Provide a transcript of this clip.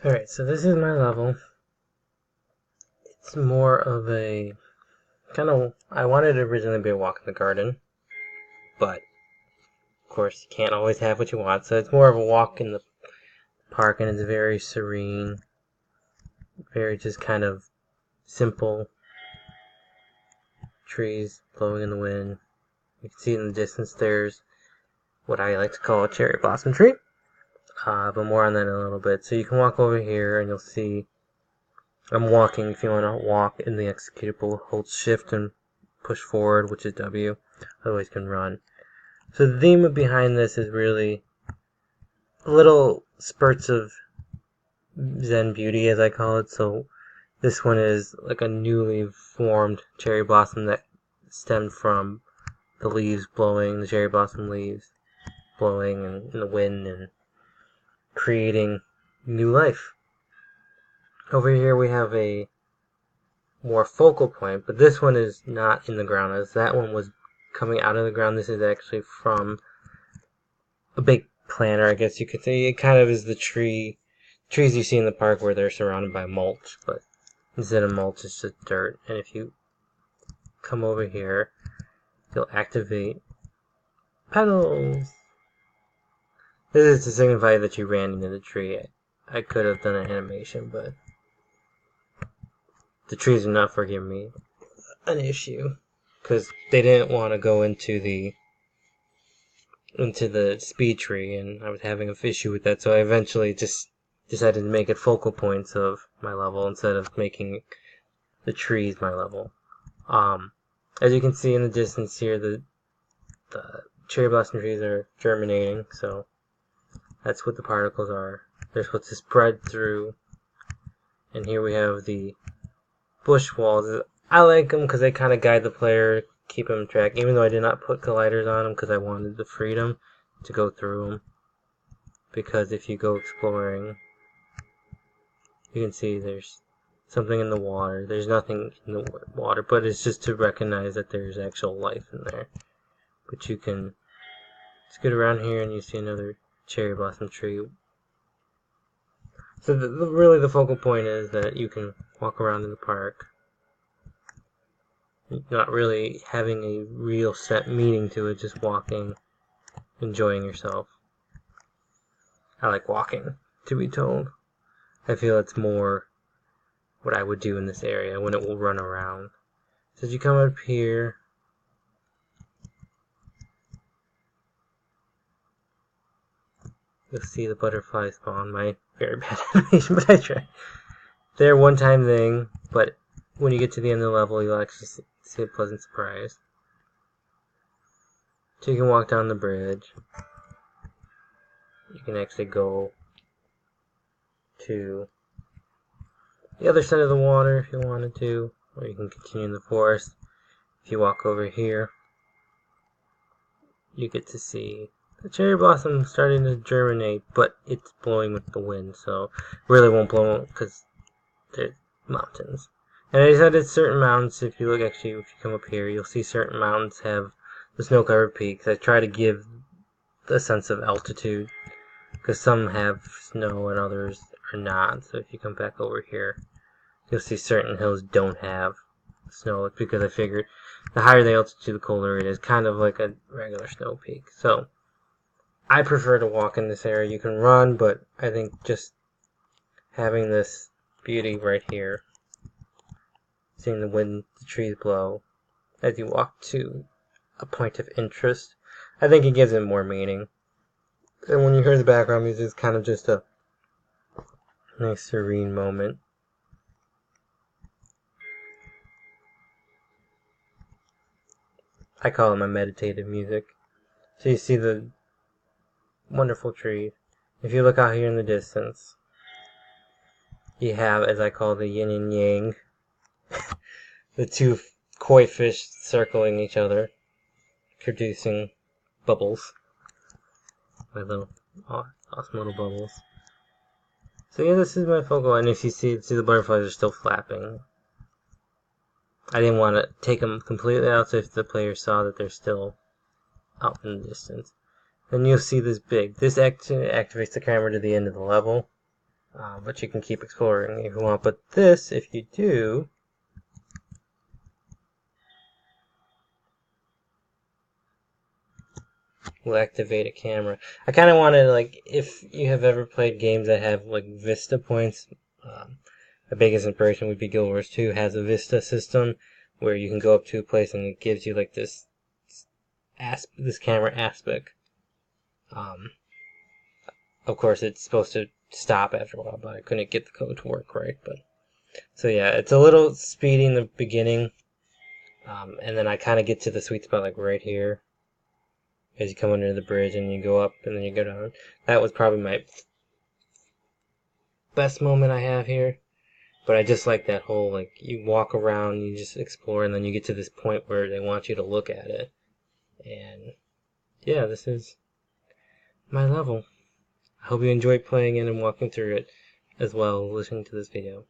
Alright, so this is my level. It's more of a I wanted to originally be a walk in the garden, but of course you can't always have what you want, so it's more of a walk in the park, and it's very serene, very just kind of simple. Trees blowing in the wind. You can see in the distance there's what I like to call a cherry blossom tree, but more on that in a little bit. So you can walk over here and you'll see I'm walking. If you want to walk in the executable, hold shift and push forward, which is W. Otherwise you can run. So the theme behind this is really little spurts of Zen beauty, as I call it. So this one is like a newly formed cherry blossom that stemmed from the leaves blowing, the cherry blossom leaves blowing in the wind and creating new life. Over here we have a more focal point, but this one is not in the ground, as that one was coming out of the ground. This is actually from a big planter, I guess you could say. It kind of is the trees you see in the park where they're surrounded by mulch, but instead of mulch it's just dirt. And if you come over here, you'll activate petals. This is to signify that you ran into the tree. I could have done an animation, but the trees are not forgiving me an issue because they didn't want to go into the speed tree, and I was having an issue with that, so I eventually just decided to make it focal points of my level instead of making the trees my level. As you can see in the distance here, the cherry blossom trees are germinating, so that's what the particles are. They're supposed to spread through, and here we have the bush walls. I like them because they kind of guide the player, keep them track, even though I did not put colliders on them because I wanted the freedom to go through them. Because if you go exploring, you can see there's something in the water. There's nothing in the water, but it's just to recognize that there's actual life in there. But you can just get around here and you see another cherry blossom tree. So really the focal point is that you can walk around in the park, not really having a real set meaning to it, just walking, enjoying yourself. I like walking, to be told. I feel it's more what I would do in this area when it will run around. So as you come up here, you'll see the butterfly spawn. My very bad animation, but I tried. They're a one-time thing, but when you get to the end of the level, you'll actually see a pleasant surprise. So you can walk down the bridge. You can actually go to the other side of the water if you wanted to, or you can continue in the forest. If you walk over here, you get to see the cherry blossom starting to germinate, but it's blowing with the wind, so really won't blow because there's mountains. And I said it's certain mountains. If you look, actually, if you come up here, you'll see certain mountains have the snow-covered peaks. I try to give the sense of altitude because some have snow and others are not. So if you come back over here, you'll see certain hills don't have snow. It's because I figured the higher the altitude, the colder it is, kind of like a regular snow peak. So I prefer to walk in this area. You can run, but I think just having this beauty right here, seeing the wind, the trees blow as you walk to a point of interest, I think it gives it more meaning. And when you hear the background music, it's kind of just a nice serene moment. I call it my meditative music. So you see the wonderful trees. If you look out here in the distance, you have, as I call, the yin and yang, the two koi fish circling each other, producing bubbles. My little awesome little bubbles. So yeah, this is my focal, and if you see the butterflies are still flapping. I didn't want to take them completely out, so if the player saw that they're still out in the distance. Then you'll see this big. This activates the camera to the end of the level. but you can keep exploring if you want. But this, if you do, will activate a camera. I kind of wanted, like, if you have ever played games that have like Vista points, the biggest inspiration would be Guild Wars 2 has a Vista system where you can go up to a place and it gives you like this camera aspect. Of course, it's supposed to stop after a while, but I couldn't get the code to work right. But so yeah, it's a little speedy in the beginning, and then I kind of get to the sweet spot like right here as you come under the bridge and you go up and then you go down. That was probably my best moment I have here. But I just like that whole, like, you walk around, you just explore, and then you get to this point where they want you to look at it. And yeah, this is my level. I hope you enjoyed playing it and walking through it as well, listening to this video.